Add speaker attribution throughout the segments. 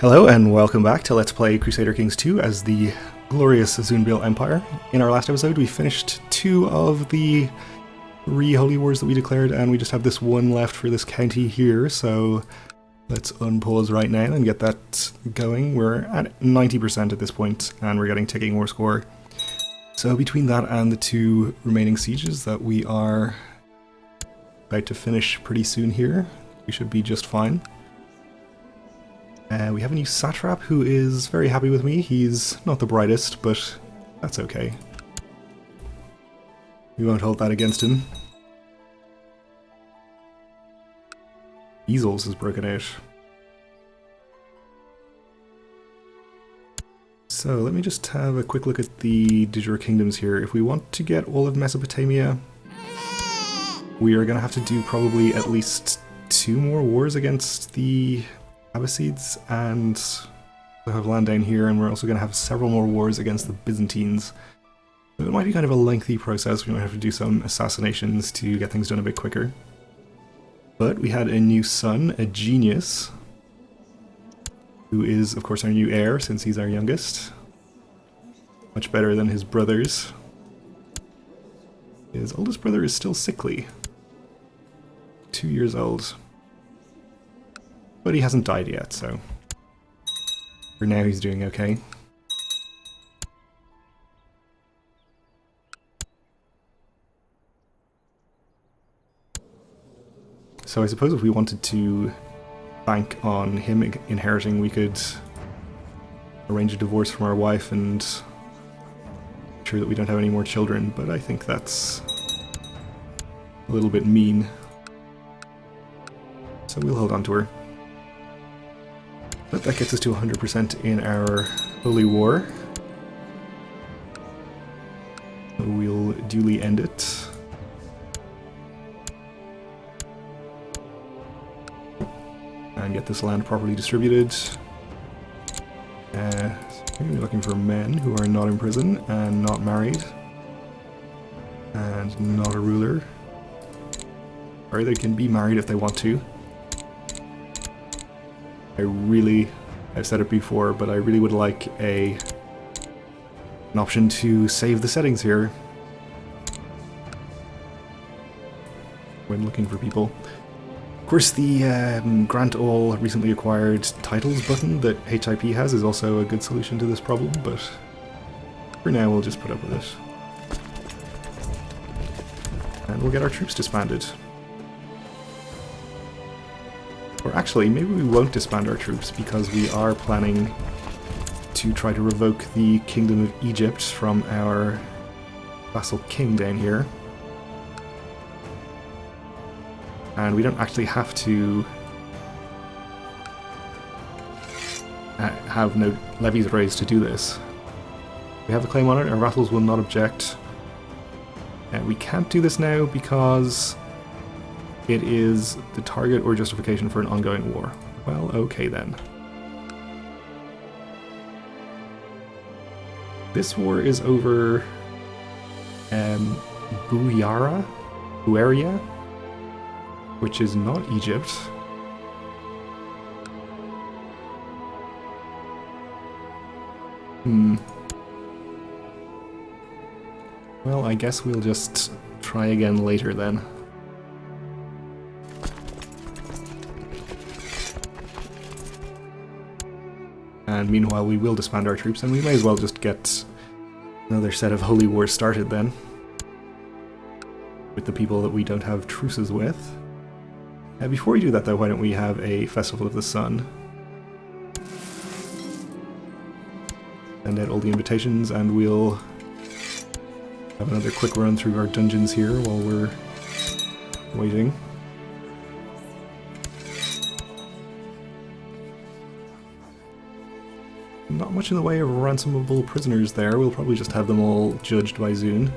Speaker 1: Hello and welcome back to Let's Play Crusader Kings 2 as the glorious Zunbil Empire. In our last episode we finished 2 of the 3 holy wars that we declared, and we just have this one left for this county here, so let's unpause right now and get that going. We're at 90% at this point and we're getting ticking war score. So between that and the 2 remaining sieges that we are about to finish pretty soon here, we should be just fine. We have a new satrap who is very happy with me. He's not the brightest, but that's okay. We won't hold that against him. Easels has broken out. So let me just have a quick look at the de jure kingdoms here. If we want to get all of Mesopotamia, we are going to have to do probably at least 2 more wars against the Abbasids, and we have land down here, and we're also going to have several more wars against the Byzantines. So it might be kind of a lengthy process. We might have to do some assassinations to get things done a bit quicker. But we had a new son, a genius, who is of course our new heir since he's our youngest. Much better than his brothers. His oldest brother is still sickly. 2 years old. But he hasn't died yet, so for now he's doing okay. So I suppose if we wanted to bank on him inheriting, we could arrange a divorce from our wife and ensure that we don't have any more children, but I think that's a little bit mean. So we'll hold on to her. But that gets us to 100% in our Holy War. So we'll duly end it. And get this land properly distributed. So we're looking for men who are not in prison and not married. And not a ruler. Or they can be married if they want to. I've said it before, but I really would like an option to save the settings here when looking for people. Of course, the grant all recently acquired titles button that HIP has is also a good solution to this problem, but for now we'll just put up with it. And we'll get our troops disbanded. Or actually, maybe we won't disband our troops because we are planning to try to revoke the Kingdom of Egypt from our vassal king down here. And we don't actually have to have no levies raised to do this. We have a claim on it, our vassals will not object. And we can't do this now because it is the target or justification for an ongoing war. Well, okay then. This war is over Buaria, which is not Egypt. Well, I guess we'll just try again later then. And meanwhile we will disband our troops, and we may as well just get another set of holy wars started then. With the people that we don't have truces with. Before we do that though, why don't we have a Festival of the Sun? Send out all the invitations and we'll have another quick run through our dungeons here while we're waiting. Not much in the way of ransomable prisoners there. We'll probably just have them all judged by Zun.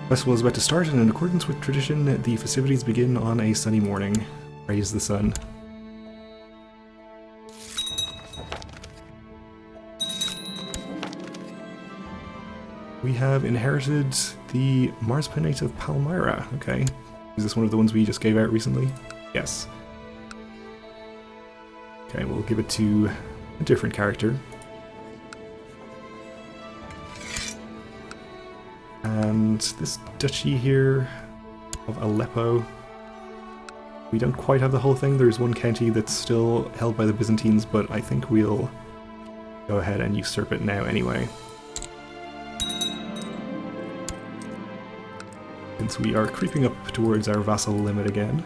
Speaker 1: Festival is about to start, and in accordance with tradition, the festivities begin on a sunny morning. Praise the sun. We have inherited the Mars Pinate of Palmyra. Okay. Is this one of the ones we just gave out recently? Yes. Okay, we'll give it to a different character. And this duchy here of Aleppo, we don't quite have the whole thing. There's one county that's still held by the Byzantines, but I think we'll go ahead and usurp it now anyway. Since we are creeping up towards our vassal limit again.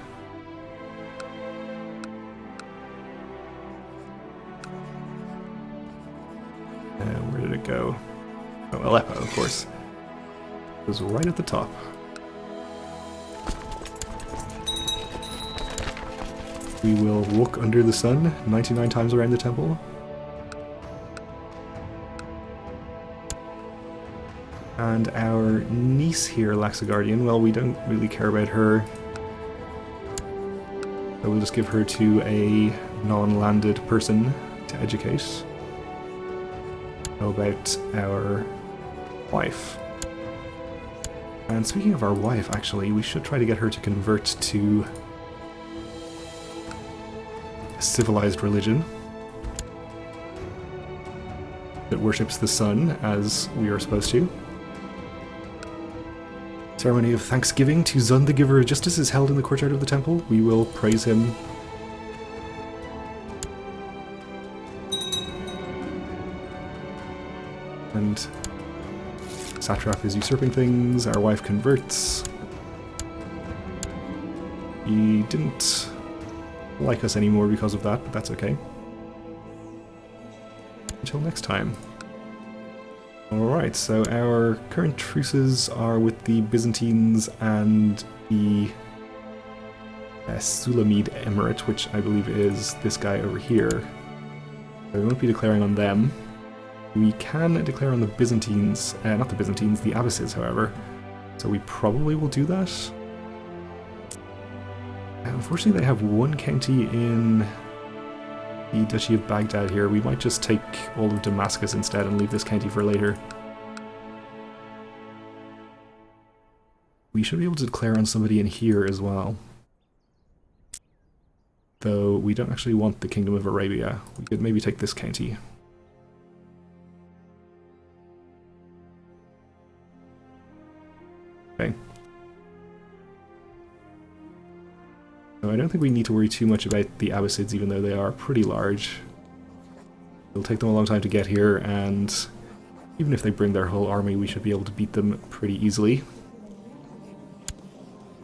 Speaker 1: Where did it go? Oh, Aleppo, of course. It was right at the top. We will walk under the sun 99 times around the temple. And our niece here lacks a guardian. Well, we don't really care about her. So we'll just give her to a non-landed person to educate. How about our wife? And speaking of our wife, actually, we should try to get her to convert to a civilized religion that worships the sun as we are supposed to. Ceremony of thanksgiving to Zun, the giver of justice, is held in the courtyard of the temple. We will praise him. And Satrap is usurping things. Our wife converts. He didn't like us anymore because of that, but that's okay. Until next time. Alright, so our current truces are with the Byzantines and the Sulamid Emirate, which I believe is this guy over here. So we won't be declaring on them. We can declare on the Byzantines, not the Byzantines, the Abbasids, however. So we probably will do that. Unfortunately, they have one county in the Duchy of Baghdad here. We might just take all of Damascus instead and leave this county for later. We should be able to declare on somebody in here as well. Though we don't actually want the Kingdom of Arabia. We could maybe take this county. Okay. So I don't think we need to worry too much about the Abbasids, even though they are pretty large. It'll take them a long time to get here, and even if they bring their whole army, we should be able to beat them pretty easily.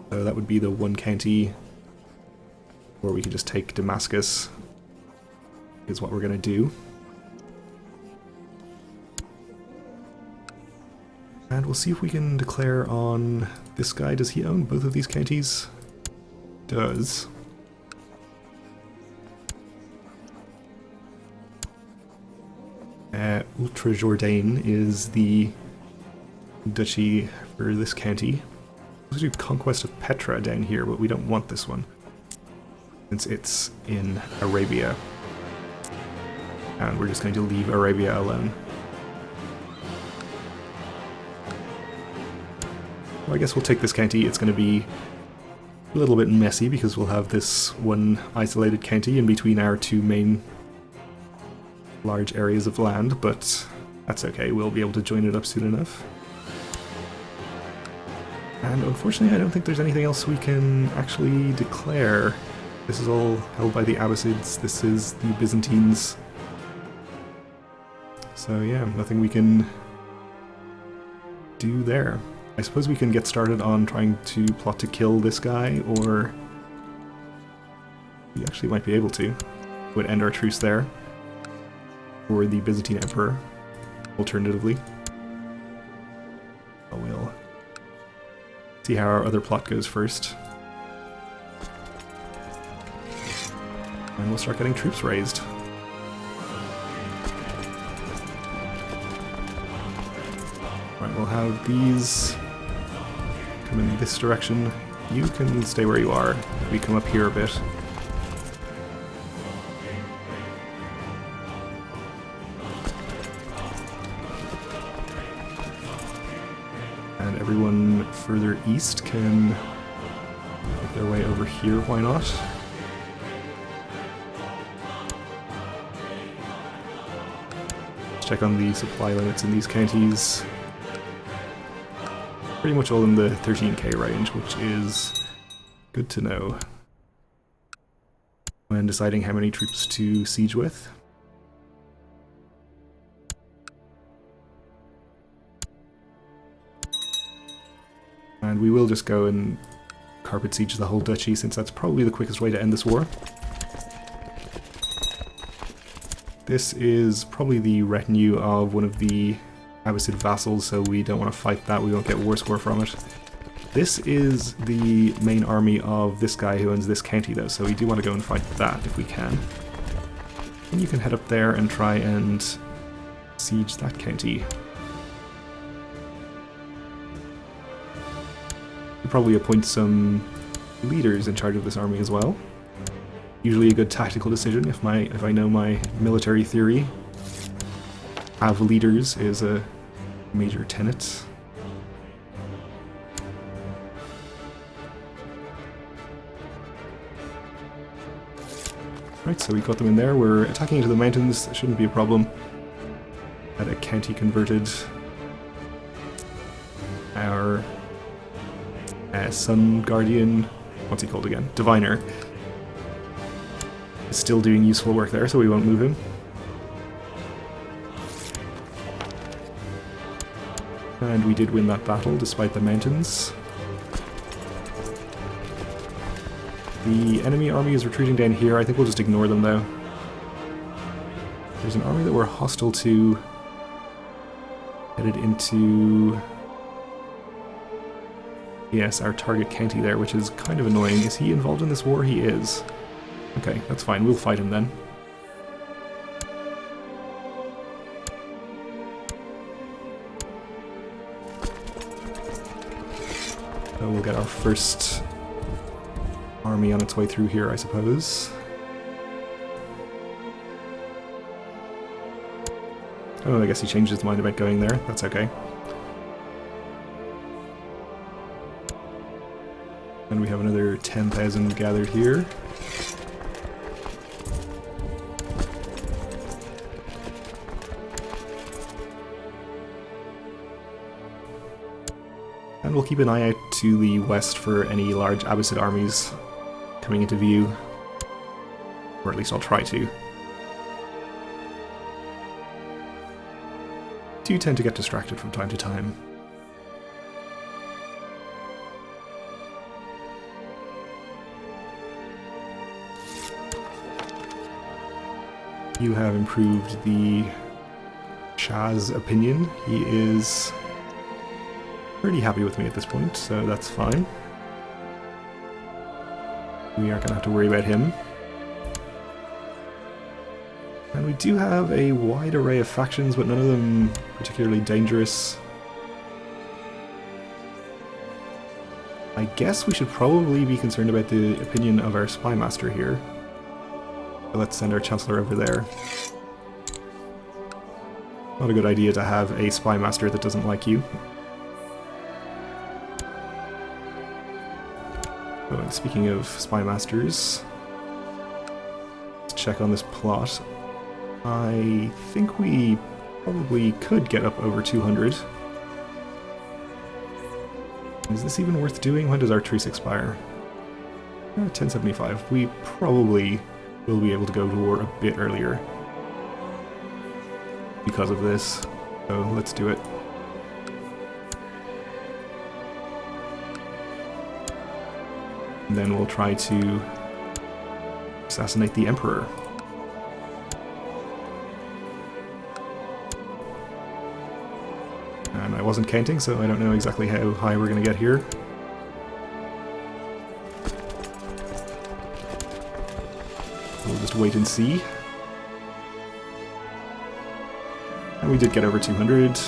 Speaker 1: So that would be the one county, or we can just take Damascus, is what we're going to do. And we'll see if we can declare on this guy. Does he own both of these counties? Does. Ultra Jourdain is the duchy for this county. Let's do Conquest of Petra down here, but we don't want this one, since it's in Arabia. And we're just going to leave Arabia alone. Well, I guess we'll take this county. It's going to be a little bit messy because we'll have this one isolated county in between our two main large areas of land, but that's okay. We'll be able to join it up soon enough. And unfortunately, I don't think there's anything else we can actually declare. This is all held by the Abbasids. This is the Byzantines. So yeah, nothing we can do there. I suppose we can get started on trying to plot to kill this guy, or we actually might be able to. Would end our truce there, or the Byzantine Emperor, alternatively. But we'll see how our other plot goes first. And we'll start getting troops raised. Right, we'll have these come in this direction. You can stay where you are. We come up here a bit. And everyone further east can make their way over here, why not? check on the supply limits in these counties. Pretty much all in the 13k range, which is good to know when deciding how many troops to siege with. And we will just go and carpet siege the whole duchy, since that's probably the quickest way to end this war. This is probably the retinue of one of the Abbasid vassals, so we don't want to fight that, we won't get war score from it. This is the main army of this guy who owns this county though, so we do want to go and fight that if we can. And you can head up there and try and siege that county. We'll probably appoint some leaders in charge of this army as well. Usually a good tactical decision if I know my military theory. Have leaders is a major tenet. Right, so we got them in there. We're attacking into the mountains. That shouldn't be a problem. Had a county converted. Our Sun Guardian, what's he called again? Diviner. Is still doing useful work there, so we won't move him. And we did win that battle, despite the mountains. The enemy army is retreating down here. I think we'll just ignore them, though. There's an army that we're hostile to, headed into... yes, our target county there, which is kind of annoying. Is he involved in this war? He is. Okay, that's fine. We'll fight him then. So we'll get our first army on its way through here, I suppose. Oh, I guess he changed his mind about going there. That's okay. And we have another 10,000 gathered here. And we'll keep an eye out to the west for any large Abbasid armies coming into view. Or at least I'll try to. Do tend to get distracted from time to time. You have improved the Shah's opinion. He is pretty happy with me at this point, so that's fine. We aren't going to have to worry about him. And we do have a wide array of factions, but none of them particularly dangerous. I guess we should probably be concerned about the opinion of our spy master here. So let's send our chancellor over there. Not a good idea to have a spy master that doesn't like you. Oh, and speaking of spy masters, let's check on this plot. I think we probably could get up over 200. Is this even worth doing? When does our truce expire? 1075. We probably will be able to go to war a bit earlier because of this, so let's do it. And then we'll try to assassinate the Emperor. And I wasn't counting, so I don't know exactly how high we're going to get here. We'll just wait and see. And we did get over 200.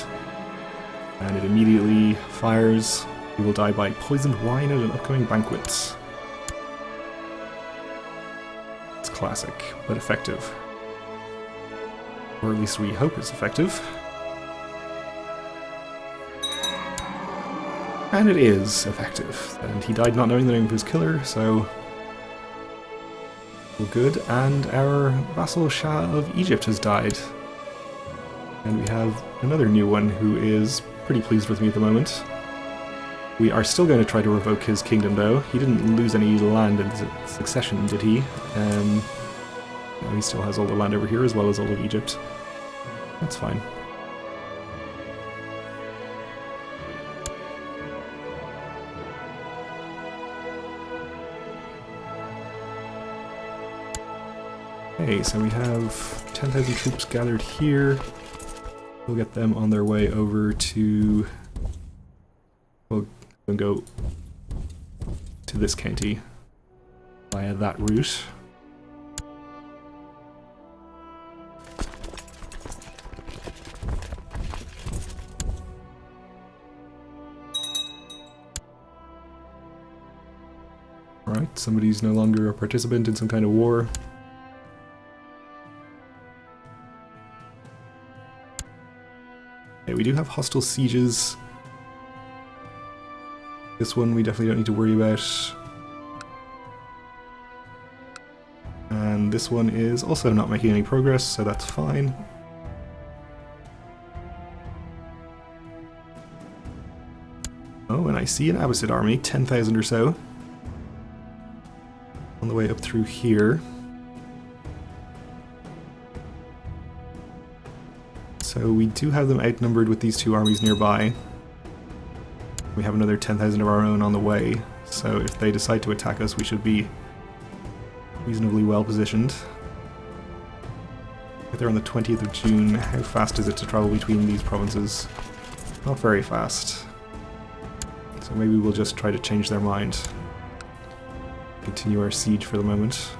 Speaker 1: And it immediately fires. We will die by poisoned wine at an upcoming banquet. It's classic, but effective. Or at least we hope it's effective. And it is effective. And he died not knowing the name of his killer, so... all good. And our vassal Shah of Egypt has died. And we have another new one who is pretty pleased with me at the moment. We are still going to try to revoke his kingdom, though. He didn't lose any land in succession, did he? No, he still has all the land over here, as well as all of Egypt. That's fine. Okay, so we have 10,000 troops gathered here. We'll get them on their way over to... We'll go to this county via that route. Alright, somebody's no longer a participant in some kind of war. Okay, we do have hostile sieges. This one we definitely don't need to worry about. And this one is also not making any progress, so that's fine. Oh, and I see an Abbasid army, 10,000 or so, on the way up through here. So we do have them outnumbered with these two armies nearby. We have another 10,000 of our own on the way, so if they decide to attack us, we should be reasonably well positioned. If they're on the 20th of June, how fast is it to travel between these provinces? Not very fast. So maybe we'll just try to change their mind. Continue our siege for the moment.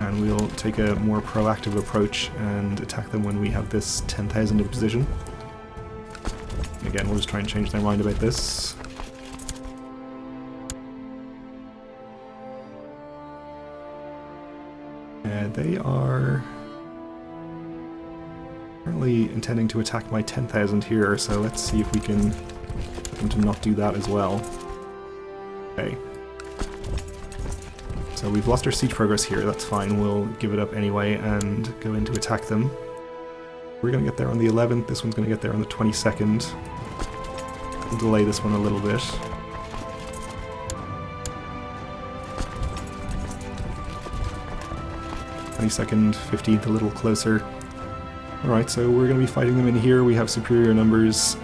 Speaker 1: And we'll take a more proactive approach and attack them when we have this 10,000 in position. Again, we'll just try and change their mind about this. They are apparently intending to attack my 10,000 here, so let's see if we can get them to not do that as well. Okay. So we've lost our siege progress here, that's fine, we'll give it up anyway and go in to attack them. We're going to get there on the 11th, this one's going to get there on the 22nd. We'll delay this one a little bit. '22nd, 15th, a little closer. Alright, so we're going to be fighting them in here, we have superior numbers.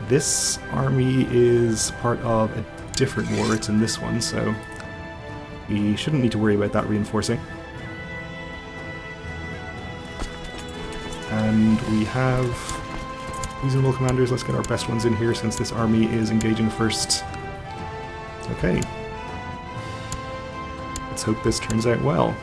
Speaker 1: This army is part of a different war, it's in this one, so we shouldn't need to worry about that reinforcing. And we have reasonable commanders. Let's get our best ones in here since this army is engaging first. Okay. Let's hope this turns out well.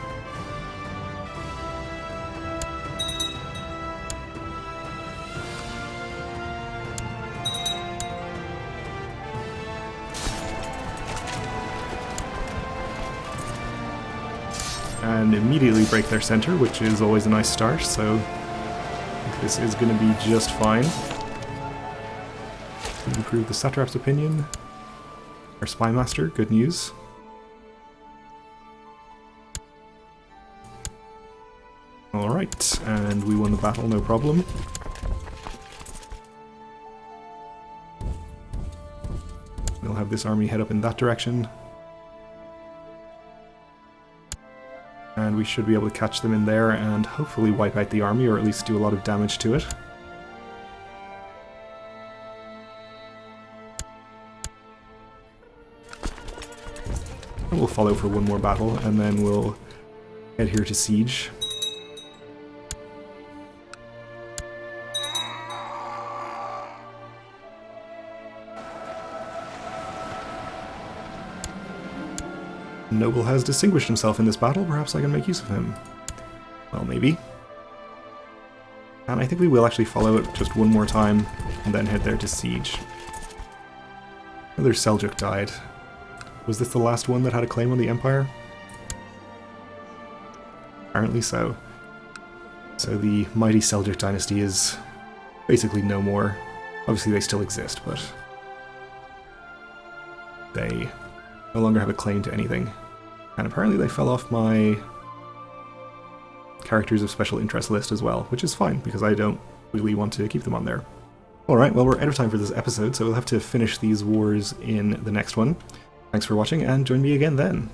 Speaker 1: And immediately break their center, which is always a nice start, so I think this is going to be just fine. Improve the satrap's opinion. Our spy master, good news. Alright, and we won the battle, no problem. We'll have this army head up in that direction. And we should be able to catch them in there and hopefully wipe out the army, or at least do a lot of damage to it. And we'll follow for one more battle, and then we'll head here to siege. Noble has distinguished himself in this battle, perhaps I can make use of him. Well, maybe. And I think we will actually follow it just one more time, and then head there to siege. Another Seljuk died. Was this the last one that had a claim on the Empire? Apparently so. So the mighty Seljuk dynasty is basically no more. Obviously they still exist, but they no longer have a claim to anything. And apparently they fell off my characters of special interest list as well, which is fine, because I don't really want to keep them on there. Alright, well, we're out of time for this episode, so we'll have to finish these wars in the next one. Thanks for watching, and join me again then.